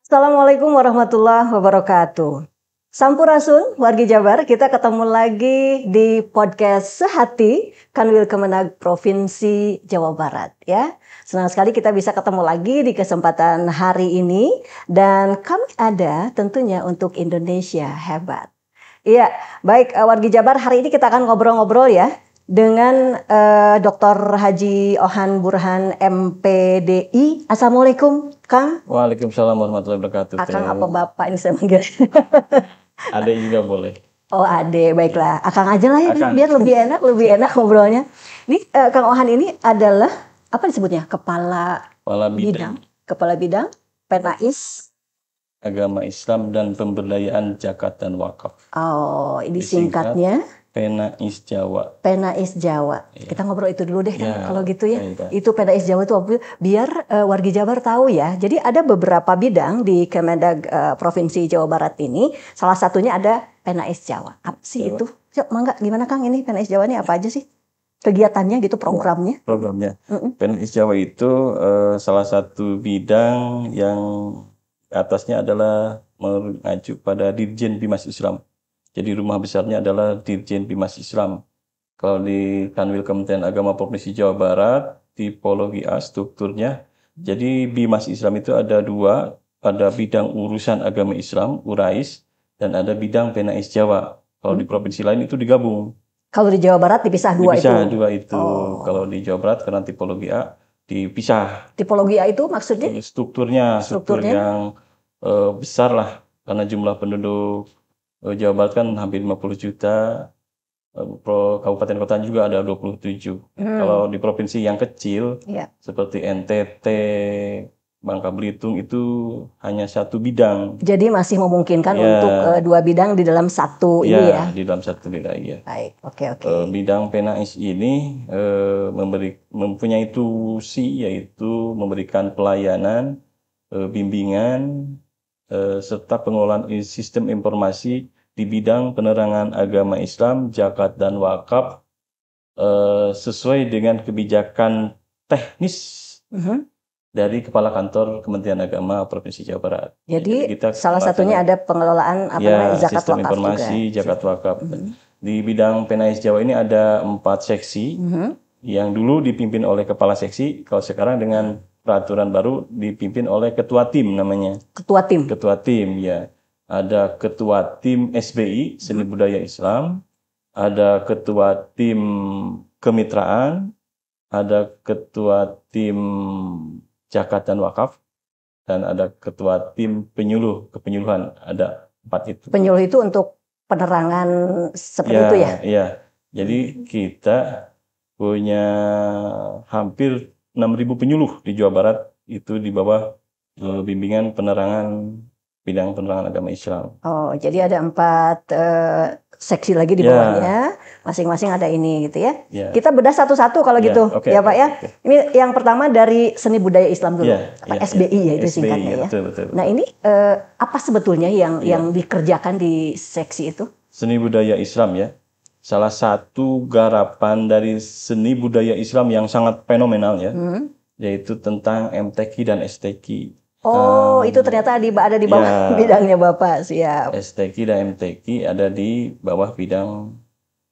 Assalamualaikum warahmatullahi wabarakatuh. Sampurasun, wargi Jabar, kita ketemu lagi di podcast Sehati Kanwil Kemenag Provinsi Jawa Barat ya. Senang sekali kita bisa ketemu lagi di kesempatan hari ini dan kami ada tentunya untuk Indonesia hebat. Iya, baik wargi Jabar, hari ini kita akan ngobrol-ngobrol ya dengan Dr. Haji Ohan Burhan MPDI. Assalamualaikum, Kang. Waalaikumsalam warahmatullahi wabarakatuh. Akang apa bapak ini saya manggil? Adek juga boleh. Oh ade, baiklah. Akang aja lah ya, Akang. biar lebih enak ngobrolnya. Ini Kang Ohan ini adalah apa disebutnya? Kepala Bidang Kepala Bidang Penais. Agama Islam dan Pemberdayaan Zakat dan Wakaf. Oh, ini Disingkat singkatnya Penais Jawa. Penais Jawa. Iya. Kita ngobrol itu dulu deh kan, Ya, kalau gitu ya. baik. Itu Penais Jawa itu apa? Biar wargi Jabar tahu ya. Jadi ada beberapa bidang di Kemendag Provinsi Jawa Barat ini. Salah satunya ada Penais Jawa. Apa sih Jawa. itu? Yuk, mangga gimana Kang ini Penais Jawa ini apa aja sih? Kegiatannya gitu, programnya. Programnya. Mm-mm. Penais Jawa itu salah satu bidang yang atasnya adalah mengacu pada Dirjen Bimas Islam. Jadi rumah besarnya adalah Dirjen Bimas Islam. Kalau di Kanwil Kementerian Agama Provinsi Jawa Barat, tipologi A strukturnya. Jadi Bimas Islam itu ada dua, ada bidang urusan agama Islam, URAIS, dan ada bidang Penais Jawa. Kalau di provinsi lain itu digabung. Kalau di Jawa Barat dipisah dua Dipisah itu. dua itu. Oh. Kalau di Jawa Barat karena tipologi A dipisah. Tipologi A itu maksudnya? Struktur Strukturnya? yang besar lah, karena jumlah penduduk Jawa Barat kan hampir 50 juta, kabupaten kota juga ada 27. Kalau di provinsi yang kecil Iya. seperti NTT, Bangka Belitung itu hanya satu bidang. Jadi masih memungkinkan Ya. untuk dua bidang di dalam satu ini ya. Di dalam satu bidang ya. Baik, oke. Bidang Penais ini mempunyai tusi yaitu memberikan pelayanan, bimbingan, serta pengelolaan sistem informasi di bidang penerangan agama Islam, zakat dan wakaf sesuai dengan kebijakan teknis dari Kepala Kantor Kementerian Agama Provinsi Jawa Barat. Jadi kita salah satunya ada pengelolaan zakat sistem wakaf informasi juga. zakat wakaf. Di bidang Penais Jawa ini ada 4 seksi yang dulu dipimpin oleh kepala seksi, kalau sekarang dengan peraturan baru dipimpin oleh ketua tim namanya. Ketua tim. Ketua tim ya. Ada ketua tim SBI Seni Budaya Islam, ada ketua tim kemitraan, ada ketua tim zakat dan wakaf, dan ada ketua tim kepenyuluhan. Ada 4 itu. Penyuluh itu untuk penerangan seperti itu ya? Iya. Jadi kita punya hampir 6.000 penyuluh di Jawa Barat itu di bawah bimbingan bidang penerangan agama Islam. Oh, jadi ada 4 seksi lagi di bawahnya, masing-masing ada ini gitu ya. Ya. Kita bedah satu-satu kalau gitu, oke, ya Pak ya. oke. Ini yang pertama dari Seni Budaya Islam dulu, Ya, SBI ya itu SBI, singkatnya ya. Betul. Nah ini apa sebetulnya yang dikerjakan di seksi itu? Seni Budaya Islam ya. Salah satu garapan dari seni budaya Islam yang sangat fenomenal ya, yaitu tentang MTQ dan STQ. Oh, itu ternyata ada di bawah bidangnya Bapak, siap. STQ dan MTQ ada di bawah bidang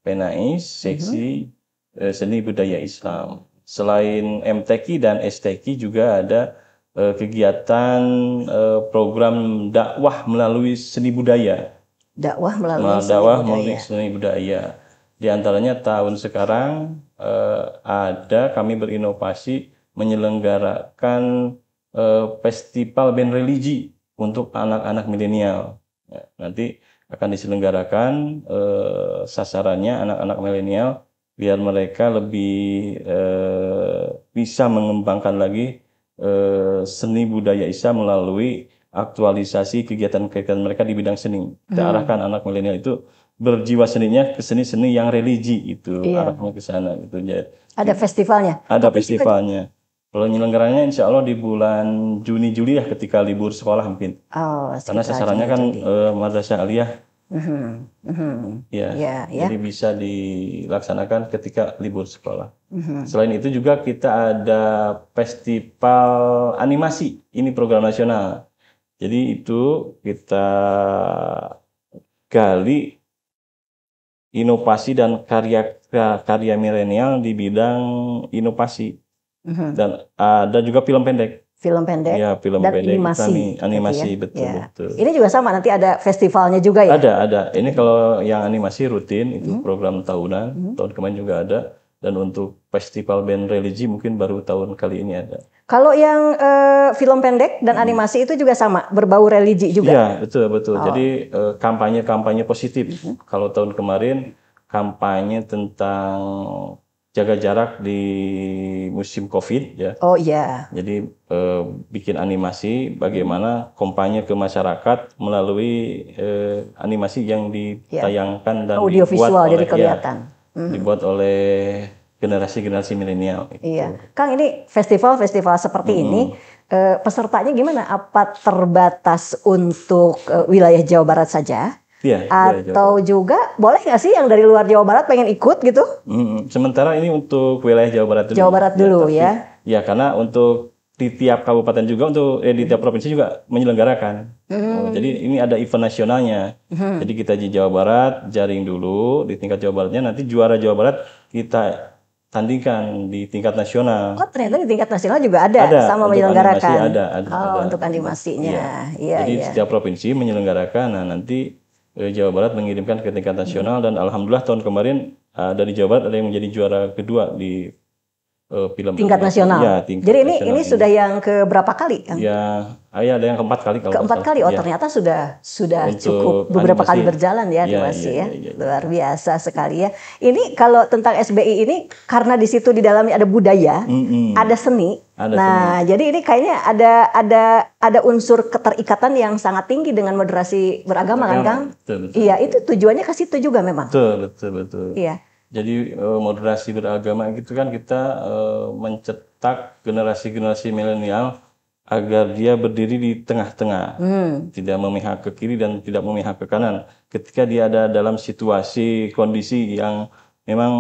Penais, seksi seni budaya Islam. Selain MTQ dan STQ juga ada kegiatan program dakwah melalui seni budaya. Dakwah melalui seni budaya. Di antaranya tahun sekarang kami berinovasi menyelenggarakan festival band religi untuk anak-anak milenial. Ya, nanti akan diselenggarakan sasarannya anak-anak milenial biar mereka lebih bisa mengembangkan lagi seni budaya Islam melalui aktualisasi kegiatan-kegiatan mereka di bidang seni. Kita arahkan anak milenial itu berjiwa seninya ke seni-seni yang religi itu, arahnya ke sana gitu. Ada festivalnya? Ada festivalnya. Kalau penyelenggaranya insya Allah di bulan Juni-Juli ya, ketika libur sekolah mungkin. Karena sasarannya kan madrasah aliyah. Jadi bisa dilaksanakan ketika libur sekolah. Selain itu juga kita ada festival animasi. Ini program nasional. Jadi itu kita gali inovasi dan karya milenial di bidang inovasi. Dan ada juga film pendek. Film pendek Ya, film dan pendek animasi. animasi Berarti ya. betul. Ini juga sama, nanti ada festivalnya juga ya? Ada. Ini kalau yang animasi rutin itu program tahunan. Tahun kemarin juga ada. Dan untuk festival band religi mungkin baru tahun kali ini ada. Kalau yang film pendek dan animasi itu juga sama, berbau religi juga? Iya, betul. Jadi kampanye positif. Kalau tahun kemarin kampanye tentang jaga jarak di musim COVID ya. Oh iya. Jadi bikin animasi bagaimana kampanye ke masyarakat melalui animasi yang ditayangkan dan audiovisual jadi kelihatan. Dibuat oleh generasi milenial. Gitu. Iya, Kang, ini festival seperti ini pesertanya gimana? Apa terbatas untuk wilayah Jawa Barat saja? Iya, atau juga boleh nggak sih yang dari luar Jawa Barat pengen ikut gitu? Sementara ini untuk wilayah Jawa Barat dulu. Jawa Barat dulu ya. Ya, karena untuk di tiap kabupaten juga di tiap provinsi juga menyelenggarakan. Jadi ini ada event nasionalnya. Jadi kita di Jawa Barat jaring dulu di tingkat Jawa Baratnya, nanti juara Jawa Barat kita tandingkan di tingkat nasional. Oh, ternyata di tingkat nasional juga ada sama menyelenggarakan. Ada. Untuk animasinya. Iya. Jadi setiap provinsi menyelenggarakan. Nah, nanti Jawa Barat mengirimkan ke tingkat nasional dan alhamdulillah tahun kemarin dari Jawa Barat ada yang menjadi juara kedua di film tingkat nasional. Ya, jadi ini sudah yang keberapa kali, Kang? Ya, ada yang keempat kali kalau keempat kali. Oh, ternyata sudah cukup beberapa kali berjalan ya animasi ya. Luar biasa sekali ya. Ini kalau tentang SBI ini karena di situ di dalamnya ada budaya, ada seni. Jadi ini kayaknya ada unsur keterikatan yang sangat tinggi dengan moderasi beragama kan, Kang? Betul. Iya, itu tujuannya ke situ juga memang. Betul. Iya. Jadi moderasi beragama gitu kan kita mencetak generasi milenial agar dia berdiri di tengah-tengah, tidak memihak ke kiri dan tidak memihak ke kanan. Ketika dia ada dalam situasi kondisi yang memang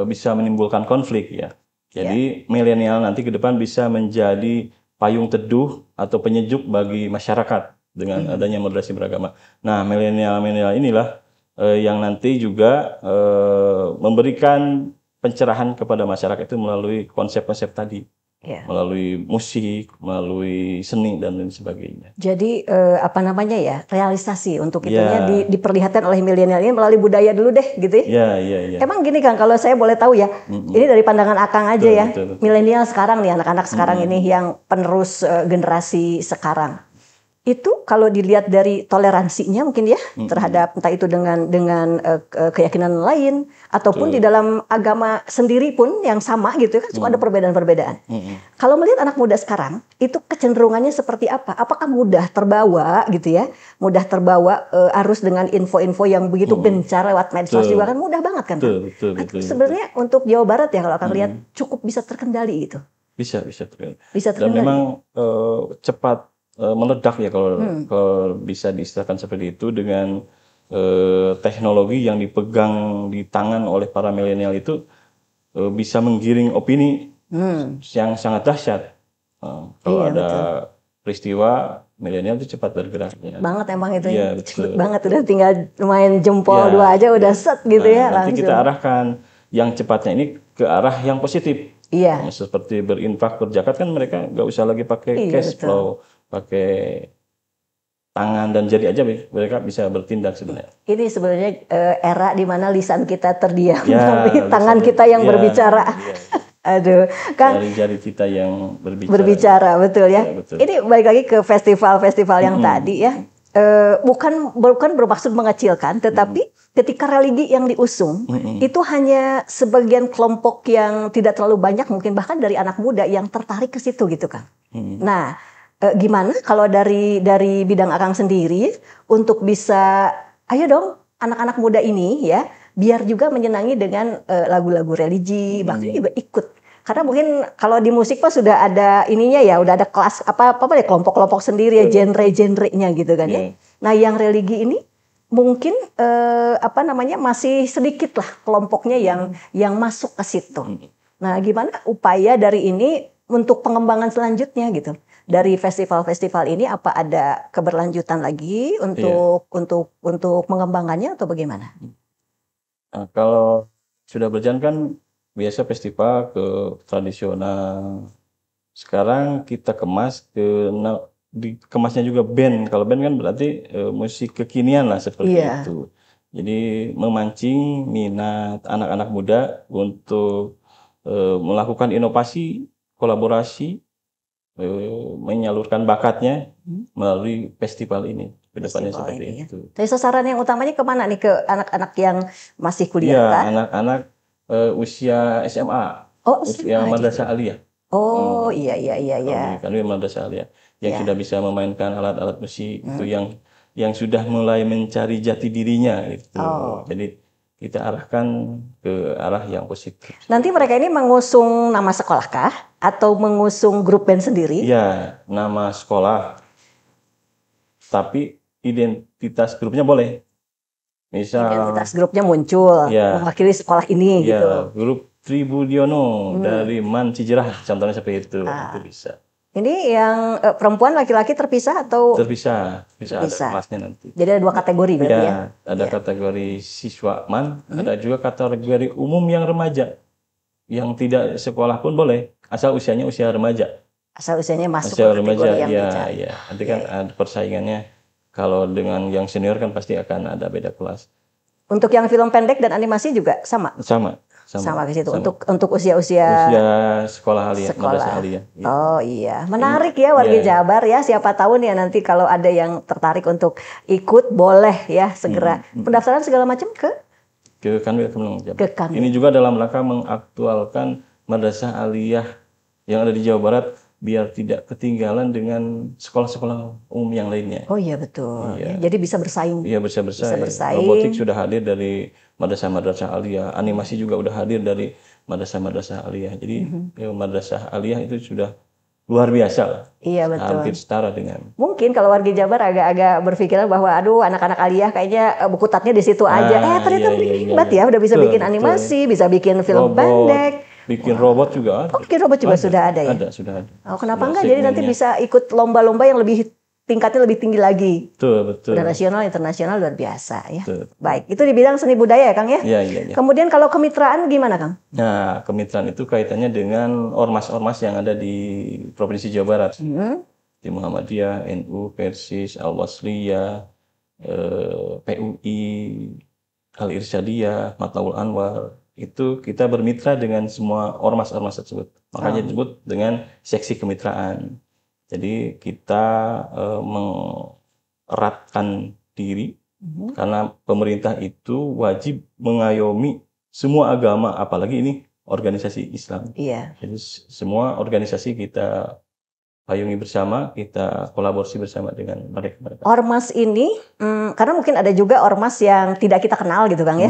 bisa menimbulkan konflik ya. Jadi milenial nanti ke depan bisa menjadi payung teduh atau penyejuk bagi masyarakat dengan adanya moderasi beragama. Nah, milenial inilah yang nanti juga memberikan pencerahan kepada masyarakat itu melalui konsep-konsep tadi, melalui musik, melalui seni dan lain sebagainya. Jadi realisasi untuk itunya diperlihatkan oleh milenial ini melalui budaya dulu deh, gitu ya? Iya. Emang gini, Kang, kalau saya boleh tahu ya, ini dari pandangan Akang aja ya, milenial sekarang nih, anak-anak sekarang ini yang penerus generasi sekarang. Itu kalau dilihat dari toleransinya mungkin ya terhadap entah itu dengan keyakinan lain ataupun di dalam agama sendiri pun yang sama gitu kan suka ada perbedaan-perbedaan. Kalau melihat anak muda sekarang itu kecenderungannya seperti apa? Apakah mudah terbawa gitu ya? Mudah terbawa arus dengan info-info yang begitu gencar lewat medsos juga kan mudah banget kan? Betul. Sebenarnya untuk Jawa Barat ya kalau akan lihat cukup bisa terkendali gitu. Bisa terkendali. Dan memang cepat meledak ya kalau bisa diistilahkan seperti itu dengan teknologi yang dipegang di tangan oleh para milenial itu bisa menggiring opini yang sangat dahsyat. Kalau ada peristiwa milenial itu cepat bergerak. Banget emang itu cepet banget udah tinggal main jempol dua aja udah set gitu ya nanti langsung. Kita arahkan yang cepatnya ini ke arah yang positif. Seperti berinfak berzakat kan mereka nggak usah lagi pakai cash flow. Pakai tangan dan jari aja mereka bisa bertindak sebenarnya. Ini sebenarnya era di mana lisan kita terdiam, tapi tangan kita yang berbicara. Aduh, Kang. Jari kita yang berbicara, betul ya. Betul. Ini balik lagi ke festival-festival yang tadi ya. Bukan bermaksud mengecilkan, tetapi ketika religi yang diusung itu hanya sebagian kelompok yang tidak terlalu banyak, mungkin bahkan dari anak muda yang tertarik ke situ gitu, Kang. Nah, gimana kalau dari bidang Akang sendiri untuk bisa, ayo dong anak-anak muda ini ya, biar juga menyenangi dengan lagu-lagu religi, bahkan juga ikut. Karena mungkin kalau di musik Pak sudah ada ininya ya, udah ada kelas apa ya, kelompok-kelompok sendiri ya, genre-genrenya gitu kan ya. Nah, yang religi ini mungkin masih sedikit lah kelompoknya yang masuk ke situ. Nah, gimana upaya dari ini untuk pengembangan selanjutnya gitu? dari festival-festival ini apa ada keberlanjutan lagi untuk mengembangkannya atau bagaimana? Nah, kalau sudah berjalan kan biasa festival ke tradisional. Sekarang kita kemas dikemasnya juga band. Kalau band kan berarti musik kekinian lah seperti itu. Jadi memancing minat anak-anak muda untuk melakukan inovasi, kolaborasi, menyalurkan bakatnya melalui festival ini. Kedepannya seperti itu. Jadi sasaran yang utamanya kemana nih, ke anak-anak yang masih kuliah? Iya, anak-anak usia SMA, usia madrasah aliyah. Oh iya. Kami madrasah aliyah yang sudah bisa memainkan alat-alat musik itu yang sudah mulai mencari jati dirinya gitu. Jadi kita arahkan ke arah yang positif. Nanti mereka ini mengusung nama sekolah kah atau mengusung grup band sendiri? Iya, nama sekolah. Tapi identitas grupnya boleh. Misal identitas grupnya muncul mewakili sekolah ini gitu. Grup Tribudiono dari Man Cijerah contohnya seperti itu. Itu bisa. Ini yang perempuan laki-laki terpisah atau? Terpisah, bisa ada kelasnya nanti. Jadi ada 2 kategori berarti ya? Ada kategori siswa man, ada juga kategori umum yang remaja. Yang tidak sekolah pun boleh, asal usianya usia remaja. Asal usianya masuk usia ke remaja, kategori yang dicari. Nanti kan ada persaingannya. Kalau dengan yang senior kan pasti akan ada beda kelas. Untuk yang film pendek dan animasi juga sama? Sama ke situ. Untuk usia-usia sekolah aliyah, madrasah aliyah. Oh iya, menarik ya warga Jabar ya. Siapa tahu nih nanti kalau ada yang tertarik untuk ikut boleh ya segera. Pendaftaran segala macam ke Kanwil Kemenang Jabar. Ini juga dalam rangka mengaktualkan madrasah aliyah yang ada di Jawa Barat biar tidak ketinggalan dengan sekolah-sekolah umum yang lainnya. Oh iya betul. Iya. Jadi bisa bersaing. Iya bisa bersaing. Robotik sudah hadir dari madrasah-madrasah aliyah, animasi juga udah hadir dari madrasah-madrasah aliyah. Jadi madrasah aliyah itu sudah luar biasa lah. Iya betul. Hampir setara dengan. Mungkin kalau warga Jabar agak berpikiran bahwa aduh anak-anak aliyah kayaknya buku tatnya di situ aja. Ternyata hebat ya, udah bisa bikin animasi, bisa bikin film pendek. Bikin robot juga ada. Bikin robot juga sudah ada ya? Sudah ada. Oh, kenapa enggak? Jadi nanti bisa ikut lomba-lomba yang tingkatnya lebih tinggi lagi. Betul. Udah nasional, internasional luar biasa ya. Betul. Baik, itu di bidang seni budaya ya Kang ya? Iya. Kemudian kalau kemitraan gimana Kang? Nah, kemitraan itu kaitannya dengan ormas-ormas yang ada di Provinsi Jawa Barat. Di Muhammadiyah, NU, Persis, Al-Wasliyah, PUI, Al-Irsyadiyah, Matlabul Anwar. Itu kita bermitra dengan semua ormas-ormas tersebut. Makanya disebut dengan seksi kemitraan. Jadi kita mengeratkan diri karena pemerintah itu wajib mengayomi semua agama, apalagi ini organisasi Islam. Iya. Jadi semua organisasi kita payungi bersama, kita kolaborasi bersama dengan mereka. Ormas ini, karena mungkin ada juga ormas yang tidak kita kenal gitu Kang ya.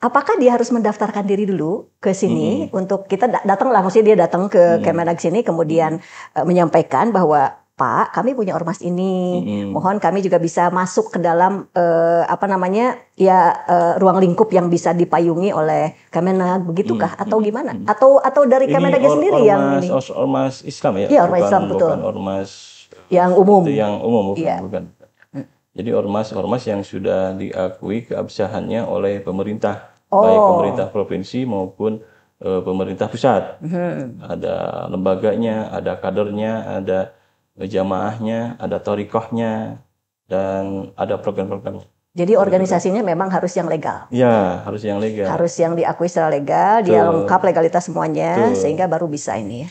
Apakah dia harus mendaftarkan diri dulu ke sini untuk kita datang lah, maksudnya dia datang ke Kemenag sini kemudian menyampaikan bahwa Pak, kami punya ormas ini, mohon kami juga bisa masuk ke dalam ruang lingkup yang bisa dipayungi oleh Kemenag, begitukah atau gimana? Atau dari Kemenag sendiri yang ini? Ormas Islam ya? Iya, ormas Islam betul. Bukan ormas yang umum. Bukan. Jadi ormas-ormas yang sudah diakui keabsahannya oleh pemerintah, baik pemerintah provinsi maupun pemerintah pusat. Ada lembaganya, ada kadernya, ada jamaahnya, ada thariqahnya, dan ada program-program. Jadi organisasinya memang harus yang legal. Ya, harus yang legal. Harus yang diakui secara legal, dia lengkap legalitas semuanya, sehingga baru bisa ini ya.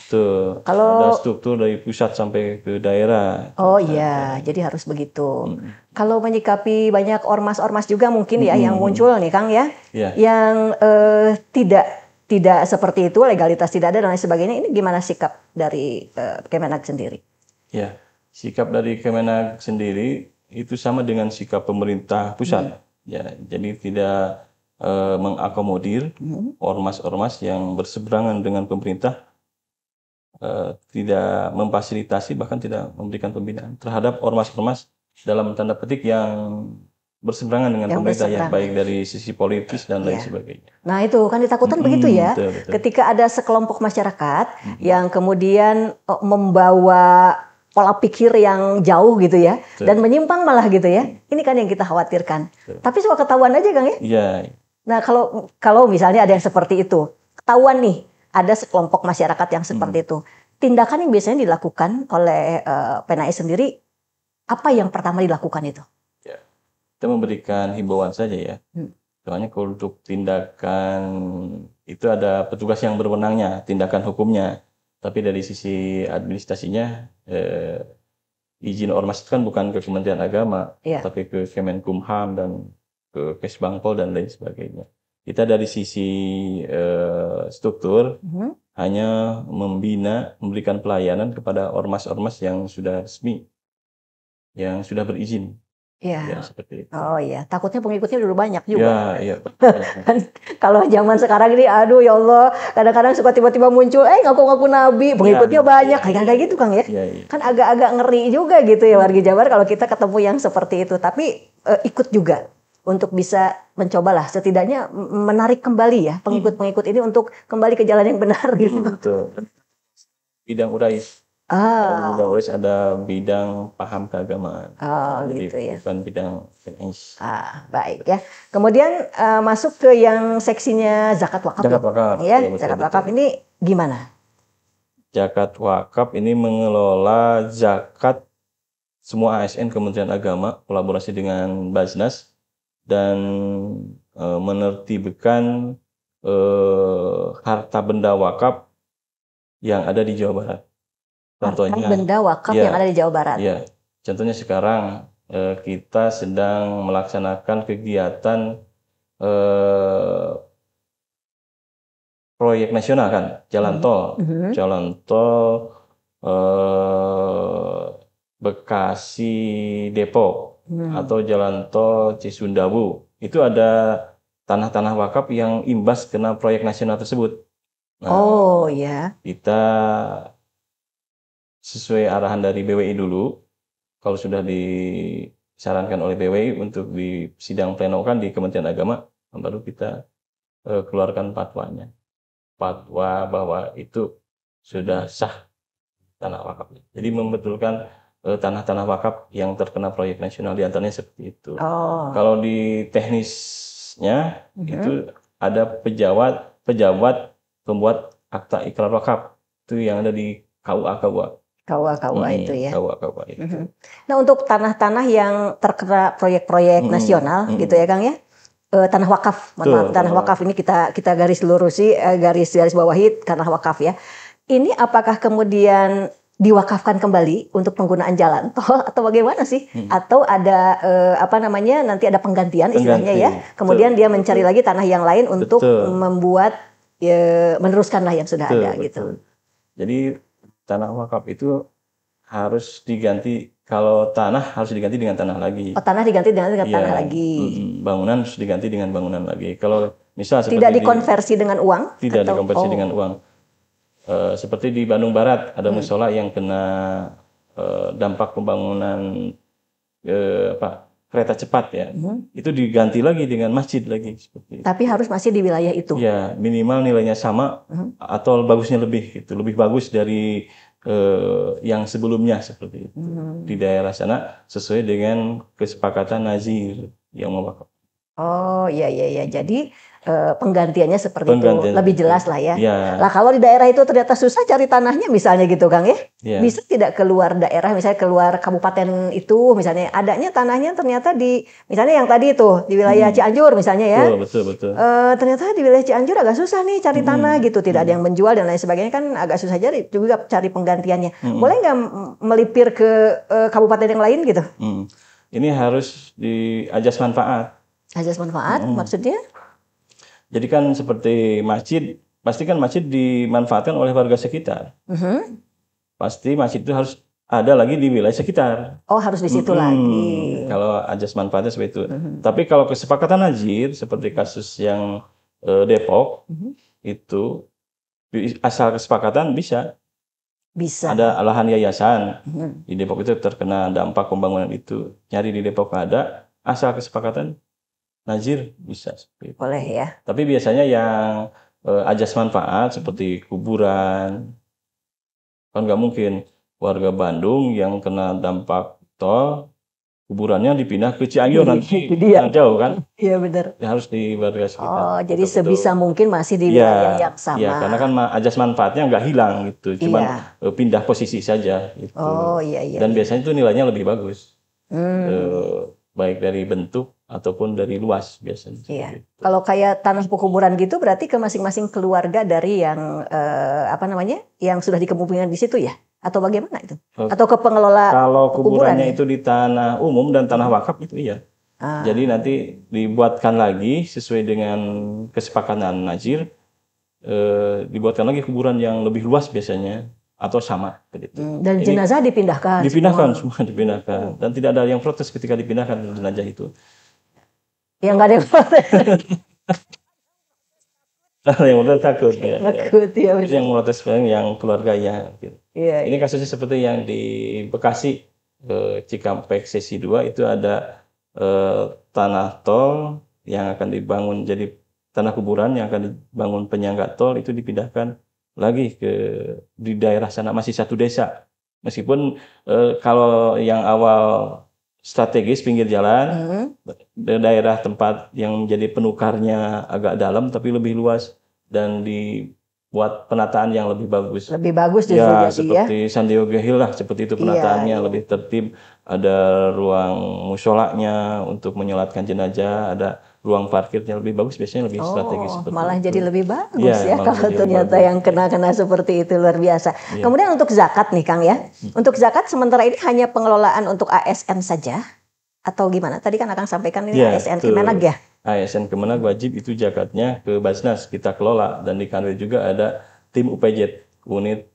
Ada struktur dari pusat sampai ke daerah. Oh iya, jadi harus begitu. Kalau menyikapi banyak ormas-ormas juga mungkin ya yang muncul nih Kang ya, yang tidak seperti itu, legalitas tidak ada dan lain sebagainya, ini gimana sikap dari Kemenag sendiri? Ya, sikap dari Kemenag sendiri itu sama dengan sikap pemerintah pusat. Ya, jadi tidak mengakomodir ormas-ormas yang berseberangan dengan pemerintah, tidak memfasilitasi bahkan tidak memberikan pembinaan terhadap ormas-ormas dalam tanda petik yang berseberangan dengan pemerintah ya, baik dari sisi politis dan lain sebagainya. Nah itu kan ditakutkan begitu ya, betul. Ketika ada sekelompok masyarakat yang kemudian membawa pola pikir yang jauh gitu ya, Betul. dan menyimpang malah gitu ya. Ini kan yang kita khawatirkan. Betul. Tapi soal ketahuan aja Kang ya. Iya. Nah kalau misalnya ada yang seperti itu, ketahuan nih, ada sekelompok masyarakat yang seperti itu. Tindakan yang biasanya dilakukan oleh PNAI sendiri, apa yang pertama dilakukan itu? Ya. Kita memberikan himbauan saja ya. Soalnya kalau untuk tindakan itu ada petugas yang berwenangnya, tindakan hukumnya. Tapi dari sisi administrasinya, izin ormas itu kan bukan ke Kementerian Agama, tapi ke Kemenkumham dan ke Kesbangpol dan lain sebagainya. Kita dari sisi struktur hanya memberikan pelayanan kepada ormas-ormas yang sudah resmi, yang sudah berizin. Ya, seperti itu. Oh iya, takutnya pengikutnya dulu banyak juga. Iya. Kalau zaman sekarang ini, aduh ya Allah, kadang-kadang suka tiba-tiba muncul, ngaku-ngaku nabi, pengikutnya banyak, kayak gitu Kang ya. Kan agak-agak ngeri juga gitu ya wargi Jabar kalau kita ketemu yang seperti itu. Tapi ikut juga untuk bisa mencobalah setidaknya menarik kembali ya pengikut-pengikut ini untuk kembali ke jalan yang benar gitu. Betul. Bidang urais. Bidang urais ada bidang paham keagamaan. Jadi gitu ya. Bukan bidang teknis. Baik ya. Kemudian masuk ke yang seksinya zakat wakaf. Zakat wakaf. Ya, zakat wakaf ini gimana? Zakat wakaf ini mengelola zakat semua ASN Kementerian Agama kolaborasi dengan Basnas dan menertibkan harta benda wakaf yang ada di Jawa Barat. Contohnya harta benda wakaf yang ada di Jawa Barat. Iya. Contohnya sekarang kita sedang melaksanakan kegiatan proyek nasional kan, jalan tol, Bekasi Depok atau jalan tol Cisundawu. Itu ada tanah-tanah wakaf yang imbas kena proyek nasional tersebut. Kita sesuai arahan dari BWI dulu, kalau sudah disarankan oleh BWI untuk di sidang pleno kan di Kementerian Agama, baru kita keluarkan fatwanya. Fatwa bahwa itu sudah sah tanah wakaf. Jadi membetulkan tanah-tanah wakaf yang terkena proyek nasional diantaranya seperti itu. Kalau di teknisnya itu ada pejabat pembuat akta ikrar wakaf itu yang ada di KUA. KUA itu ya. KUA itu. Nah untuk tanah-tanah yang terkena proyek-proyek nasional gitu ya Kang ya, tanah wakaf, tanah wakaf ini kita garis lurusi, garis bawahi tanah wakaf ya. Ini apakah kemudian diwakafkan kembali untuk penggunaan jalan tol atau bagaimana sih? Atau ada nanti ada penggantian istilahnya ya. Kemudian dia mencari lagi tanah yang lain untuk membuat meneruskanlah yang sudah ada gitu. Jadi tanah wakaf itu harus diganti, kalau tanah harus diganti dengan tanah lagi. Tanah diganti dengan tanah lagi. Bangunan harus diganti dengan bangunan lagi. Kalau misal seperti tidak dikonversi dengan uang? Tidak dikonversi dengan uang. Seperti di Bandung Barat ada musola yang kena dampak pembangunan kereta cepat ya. Itu diganti lagi dengan masjid lagi seperti itu. Tapi harus masih di wilayah itu. Ya, minimal nilainya sama atau bagusnya lebih gitu. Lebih bagus dari yang sebelumnya seperti itu. Di daerah sana sesuai dengan kesepakatan nazir yang mewakaf. Iya. Jadi penggantiannya seperti itu lebih jelas lah ya. Lah kalau di daerah itu ternyata susah cari tanahnya misalnya gitu Kang ya. Bisa tidak keluar daerah, misalnya keluar kabupaten itu misalnya adanya tanahnya ternyata di misalnya yang tadi itu di wilayah Cianjur misalnya ya. Betul. Ternyata di wilayah Cianjur agak susah nih cari tanah gitu, tidak ada yang menjual dan lain sebagainya, kan agak susah juga cari penggantiannya. Boleh nggak melipir ke kabupaten yang lain gitu? Ini harus diajas manfaat. Ajas manfaat maksudnya? Jadi kan seperti masjid, pasti kan masjid dimanfaatkan oleh warga sekitar. Pasti masjid itu harus ada lagi di wilayah sekitar. Harus di situ lagi. Kalau ajas manfaatnya seperti itu. Tapi kalau kesepakatan nazir seperti kasus yang Depok itu asal kesepakatan bisa. Ada lahan yayasan di Depok itu terkena dampak pembangunan itu, nyari di Depok ada, asal kesepakatan nazir bisa. Boleh ya. Tapi biasanya yang ajas manfaat seperti kuburan, kan nggak mungkin warga Bandung yang kena dampak tol, kuburannya dipindah ke Cianjur nanti, Itu dia. yang jauh kan, Iya benar. harus di warga Oh, sekitar. jadi Betul-betul. sebisa mungkin masih di wilayah yang Iya, karena kan sama. ajas manfaatnya nggak hilang gitu, cuman Iya. pindah posisi saja Oh, gitu. iya iya Dan iya. biasanya itu nilainya lebih bagus, Hmm, baik dari bentuk ataupun dari luas biasanya. iya. Seperti itu. Kalau kayak tanah pekuburan gitu berarti ke masing-masing keluarga dari yang yang sudah dikebumikan di situ ya? Atau bagaimana itu? Oh, Atau ke pengelola Kalau kuburan kuburannya ya? itu di tanah umum dan tanah wakaf itu iya. Jadi Ah, nanti dibuatkan lagi sesuai dengan kesepakatan Najir, dibuatkan lagi kuburan yang lebih luas biasanya atau sama begitu. dan Ini jenazah dipindahkan dipindahkan semua. semua dipindahkan dan tidak ada yang protes ketika dipindahkan jenazah itu. Yang nggak ada yang protes. Yang protes takut ya. Takut ya Itu yang protes paling yang keluarganya. Gitu. Iya, Ini iya. kasusnya seperti yang di Bekasi, Cikampek Sesi 2 itu ada tanah tol yang akan dibangun jadi tanah kuburan yang akan dibangun penyangga tol itu dipindahkan lagi di daerah sana masih satu desa. Meskipun kalau yang awal strategis pinggir jalan, daerah tempat yang menjadi penukarnya agak dalam tapi lebih luas dan dibuat penataan yang lebih bagus. Lebih bagus justru Ya, jadi ya. seperti Sandiaga Hill lah, seperti itu penataannya Iya, iya. lebih tertib. Ada ruang musholanya untuk menyolatkan jenazah, ada ruang parkirnya lebih bagus, biasanya lebih strategis Oh, seperti malah itu. jadi lebih bagus Iya, ya malah kalau jadi lebih ternyata bagus. yang kena-kena seperti itu luar biasa. Iya. Kemudian untuk zakat nih Kang ya. Untuk zakat sementara ini hanya pengelolaan untuk ASN saja atau gimana? Tadi kan Akang sampaikan ini Iya, ASN betul. Kemenag ya. ASN Kemenag wajib itu zakatnya ke Basnas, kita kelola. Dan di Kanwil juga ada tim UPJ, unit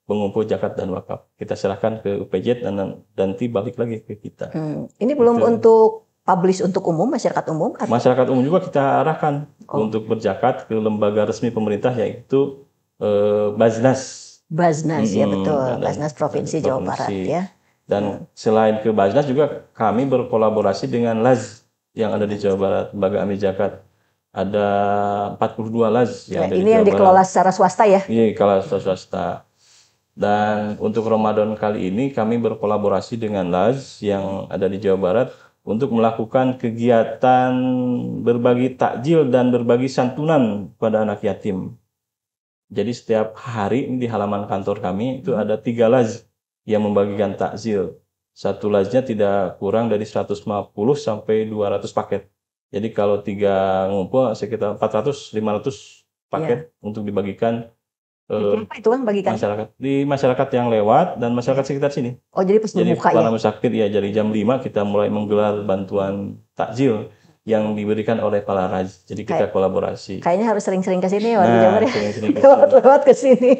pengumpul zakat dan wakaf. Kita serahkan ke UPJ dan nanti balik lagi ke kita. Ini belum Betul. untuk publish untuk umum, masyarakat umum? Masyarakat umum juga kita arahkan untuk berzakat ke lembaga resmi pemerintah yaitu Basnas. Basnas ya betul, dan Basnas Provinsi Jawa Barat ya. Dan selain ke Basnas juga kami berkolaborasi dengan LAZ yang ada di Jawa Barat, Lembaga Amil Zakat. Ada 42 LAZ yang ada di Ini yang Jawa dikelola Barat. secara swasta ya? Iya, kalau swasta. Dan untuk Ramadan kali ini kami berkolaborasi dengan LAZ yang ada di Jawa Barat untuk melakukan kegiatan berbagi takjil dan berbagi santunan pada anak yatim. Jadi setiap hari di halaman kantor kami itu ada 3 LAZ yang membagikan takjil. Satu LAZ-nya tidak kurang dari 150 sampai 200 paket. Jadi kalau 3 ngumpul sekitar 400-500 paket untuk dibagikan Apa itu Kang bagikan? masyarakat yang lewat dan masyarakat sekitar sini. Oh jadi pas Jadi berbuka ya? para musafir ya dari jam 5 kita mulai menggelar bantuan takjil yang diberikan oleh para raj. Jadi kita kolaborasi. Kayaknya harus sering-sering ke sini warga Jabar ya. sering-sering ke Lewat ke sini.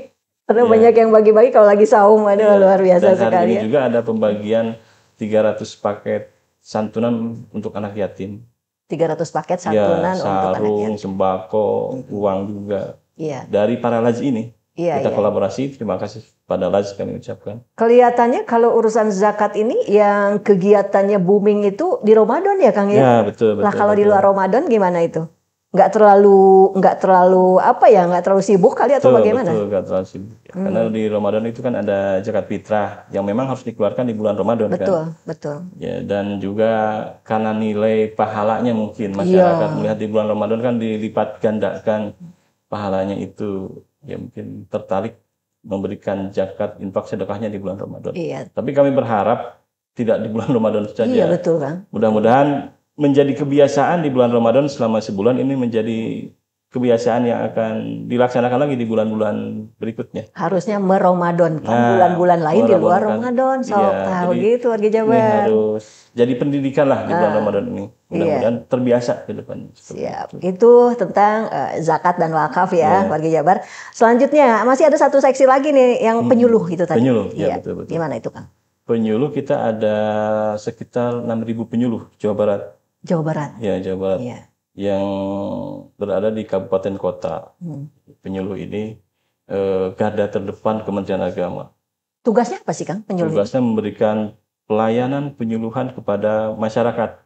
Karena Iya. banyak yang bagi-bagi kalau lagi saum, aduh luar biasa Dan hari sekali ini ya. juga ada pembagian 300 paket santunan untuk anak yatim. 300 paket Ya, santunan untuk anak sarung, yatim. sembako, uang juga. Iya. Dari para laj ini. Iya, Kita iya. kolaborasi, terima kasih pada laj kami ucapkan. Kelihatannya kalau urusan zakat ini yang kegiatannya booming itu di Ramadan ya Kang ya? Ya, betul. Lah kalau di luar Ramadan gimana itu? Nggak terlalu nggak terlalu sibuk kali atau bagaimana? Betul, nggak terlalu sibuk. Karena di Ramadan itu kan ada zakat fitrah yang memang harus dikeluarkan di bulan Ramadan kan. Betul. Ya, dan juga karena nilai pahalanya mungkin masyarakat melihat di bulan Ramadan kan dilipat gandakan pahalanya itu, ya mungkin tertarik memberikan zakat infak sedekahnya di bulan Ramadan. Iya. Tapi kami berharap tidak di bulan Ramadan saja. Iya betul Kang. Mudah-mudahan menjadi kebiasaan di bulan Ramadan selama sebulan ini menjadi kebiasaan yang akan dilaksanakan lagi di bulan-bulan berikutnya. Harusnya meramadankan bulan-bulan lain di luar Ramadan. So, tahu gitu warga Jabar. Ini harus jadi pendidikan lah di bulan Ramadan ini. Mudah-mudahan terbiasa ke depan. Siap. Itu tentang zakat dan wakaf ya warga Jabar. Selanjutnya masih ada satu seksi lagi nih yang penyuluh itu tadi. Penyuluh, iya. Ya betul. Gimana itu Kang? Penyuluh kita ada sekitar 6.000 penyuluh Jawa Barat. Jawa Barat. Ya, Jawa Barat. Iya. Yang berada di kabupaten kota. Penyuluh ini garda terdepan Kementerian Agama. Tugasnya apa sih Kang penyuluh? Tugasnya memberikan pelayanan penyuluhan kepada masyarakat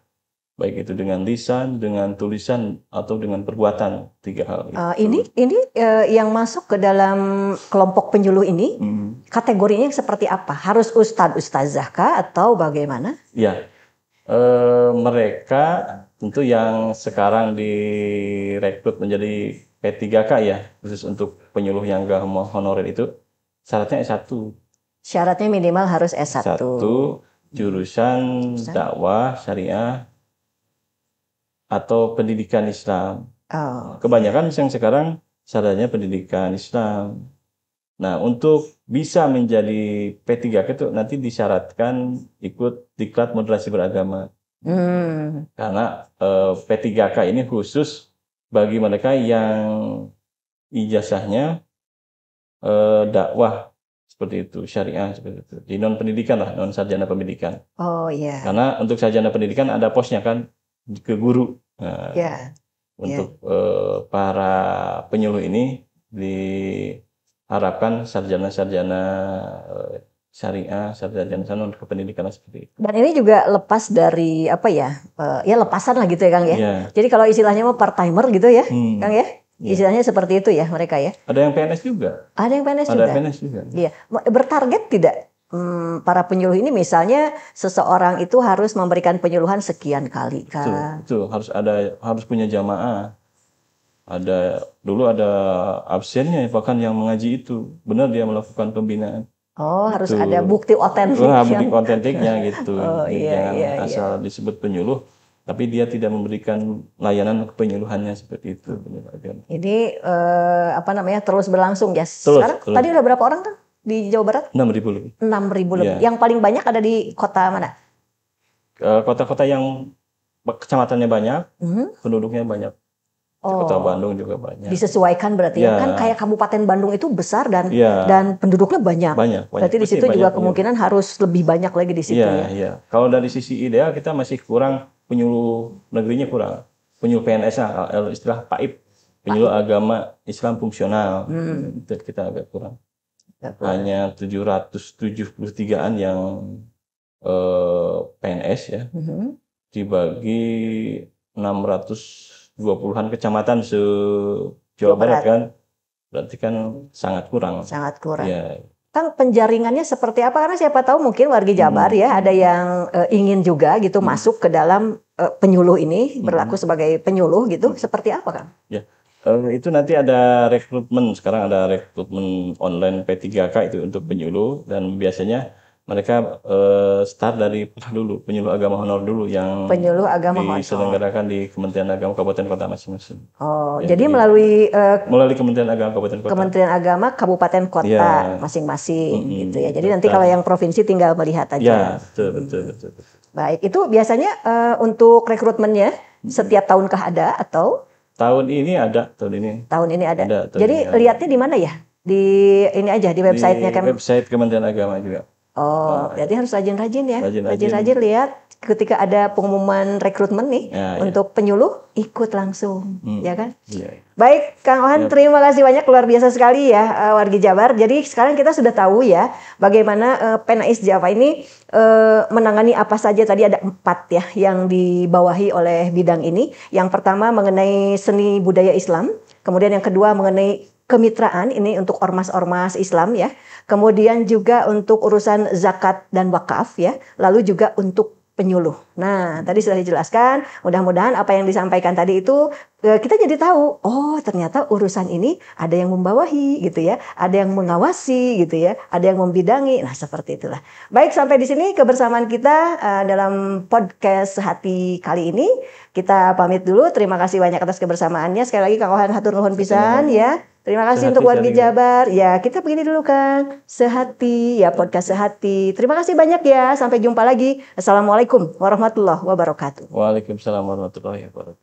baik itu dengan lisan, dengan tulisan, atau dengan perbuatan, 3 hal itu. Ini yang masuk ke dalam kelompok penyuluh ini kategorinya seperti apa? Harus ustadz ustazah kah atau bagaimana? Ya, mereka tentu yang sekarang direkrut menjadi P3K ya, khusus untuk penyuluh yang gak honorer itu syaratnya S1. Syaratnya minimal harus S1. Jurusan dakwah syariah atau pendidikan Islam. Kebanyakan yang sekarang syaratnya pendidikan Islam. Nah, untuk bisa menjadi P3K itu nanti disyaratkan ikut diklat moderasi beragama. Karena P3K ini khusus bagi mereka yang ijazahnya dakwah seperti itu, syariah seperti itu. Di non pendidikan lah, non sarjana pendidikan. Oh iya. Karena untuk sarjana pendidikan ada posnya kan ke guru. Nah, untuk para penyuluh ini diharapkan sarjana-sarjana syariah, sarjana non kependidikan seperti itu. Dan ini juga lepas dari apa ya? Ya lepasan lah gitu ya Kang ya. Jadi kalau istilahnya mau part timer gitu ya, Kang ya. Istilahnya seperti itu ya mereka ya. Ada yang PNS juga. Ada yang PNS juga. Ada PNS juga. Iya. Bertarget tidak para penyuluh ini, misalnya seseorang itu harus memberikan penyuluhan sekian kali kan? Itu harus punya jamaah. Dulu ada absennya bahkan yang mengaji itu benar dia melakukan pembinaan. Harus ada bukti otentik. Bukti otentiknya gitu. Jangan asal disebut penyuluh tapi dia tidak memberikan layanan penyuluhannya seperti itu. Ini terus berlangsung ya. Sekarang tadi udah berapa orang kan di Jawa Barat? 6.000 lebih. 6.000 lebih. Yang paling banyak ada di kota mana? Kota-kota yang kecamatannya banyak, penduduknya banyak. Kota Bandung juga banyak. Disesuaikan berarti ya. Kan kayak Kabupaten Bandung itu besar dan penduduknya banyak. Berarti di situ juga kemungkinan harus lebih banyak lagi di situ ya. Iya. Kalau dari sisi ideal kita masih kurang penyuluh negerinya kurang. Penyuluh PNS istilah PAIP, penyuluh agama Islam fungsional. Itu kita agak kurang. Hanya 773-an yang PNS ya. Dibagi 620-an kecamatan se-Jawa Barat kan. Berarti kan sangat kurang. Sangat kurang. Ya. Kan penjaringannya seperti apa? Karena siapa tahu mungkin warga Jabar ya ada yang ingin juga gitu masuk ke dalam penyuluh ini, berlaku sebagai penyuluh gitu. Seperti apa Kang? Ya. Itu nanti ada rekrutmen, sekarang ada rekrutmen online P3K itu untuk penyuluh dan biasanya mereka start dari dulu penyuluh agama honor dulu yang penyuluh agama diselenggarakan di Kementerian Agama Kabupaten Kota masing-masing. Jadi melalui Kementerian Agama Kabupaten Kota. Kementerian Agama Kabupaten Kota masing-masing gitu ya. Jadi nanti kalau yang provinsi tinggal melihat aja. Ya, betul. Baik, itu biasanya untuk rekrutmennya setiap tahunkah ada atau? Tahun ini ada. Jadi lihatnya di mana ya? Di ini aja di websitenya kan? Website Kementerian Agama juga. Berarti harus rajin-rajin ya. Rajin-rajin lihat ketika ada pengumuman rekrutmen nih untuk penyuluh, ikut langsung, ya kan? Baik, Kang Ohan, terima kasih banyak, luar biasa sekali ya wargi Jabar. Jadi sekarang kita sudah tahu ya bagaimana Penais Jawa ini menangani apa saja. Tadi ada 4 ya yang dibawahi oleh bidang ini. Yang pertama mengenai seni budaya Islam, kemudian yang kedua mengenai kemitraan ini untuk ormas-ormas Islam ya. Kemudian juga untuk urusan zakat dan wakaf ya. Lalu juga untuk penyuluh. Nah, tadi sudah dijelaskan. Mudah-mudahan apa yang disampaikan tadi itu kita jadi tahu. Oh, ternyata urusan ini ada yang membawahi gitu ya. Ada yang mengawasi gitu ya. Ada yang membidangi. Nah, seperti itulah. Baik, sampai di sini kebersamaan kita dalam podcast Sehati kali ini. Kita pamit dulu. Terima kasih banyak atas kebersamaannya. Sekali lagi Kang Ohan hatur nuhun pisan ya. Terima kasih untuk wargi Jabar. Ya, kita begini dulu Kang. Sehati ya, podcast Sehati. Terima kasih banyak ya. Sampai jumpa lagi. Assalamualaikum warahmatullahi wabarakatuh. Waalaikumsalam warahmatullahi wabarakatuh.